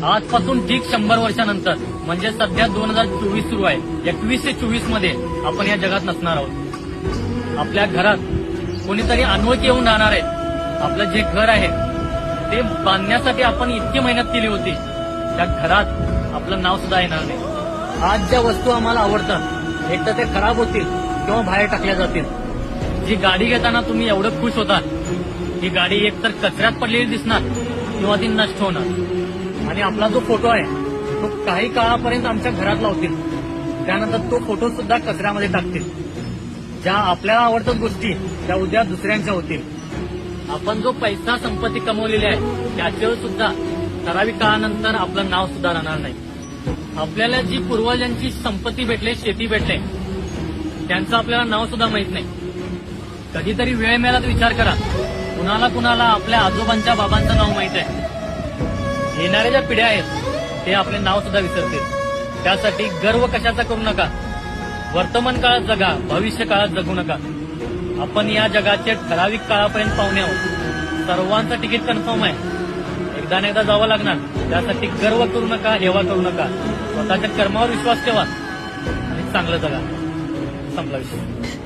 आजपासून ठीक 100 वर्षानंतर म्हणजे सध्या 2024 सुरू आहे, 21 ते 24 मध्ये आपण या जगात नसणार आहोत. आपल्या घरात कोणीतरी अनोळखी येऊन राहणार आहेत. आपलं जे घर आहे ते बांधण्यासाठी आपण इतकी मेहनत केली होती, त्या घरात आपलं नाव सुद्धा येणार नाही. आज ज्या वस्तू आम्हाला आवडतात एक तर ते खराब होतील किंवा बाहेर टाकल्या जातील. जी गाडी घेताना तुम्ही एवढं खुश होता, ही गाडी एकतर कचऱ्यात पडलेली दिसणार किंवा ती नष्ट होणार. आणि आपला जो फोटो आहे तो काही काळापर्यंत आमच्या घरात लावतील, त्यानंतर तो फोटो सुद्धा कचऱ्यामध्ये टाकतील. ज्या आपल्याला आवडतात गोष्टी त्या उद्या दुसऱ्यांच्या होतील. आपण जो पैसा संपत्ती कमवलेली आहे त्याच्यावर सुद्धा ठराविक काळानंतर आपलं नाव सुद्धा राहणार नाही. आपल्याला जी पूर्वजांची संपत्ती भेटले, शेती भेटले, त्यांचं आपल्याला नाव सुद्धा माहित नाही. कधीतरी वेळ मिळाला तर विचार करा, कुणाला कुणाला आपल्या आजोबांच्या बाबांचं नाव माहित आहे. येणाऱ्या ज्या पिढ्या आहेत ते आपले नाव सुद्धा विसरतील. त्यासाठी गर्व कशाचा करू नका. वर्तमान काळात जगा, भविष्य काळात जगू नका. आपण या जगाचे ठराविक काळापर्यंत पाहुणे आहोत. सर्वांचं तिकीट कन्फर्म आहे, एकदा ना एकदा जावं लागणार. त्यासाठी गर्व करू नका, हेवा करू नका. स्वतःच्या कर्मावर विश्वास ठेवा आणि चांगलं जगा. संपला विषय.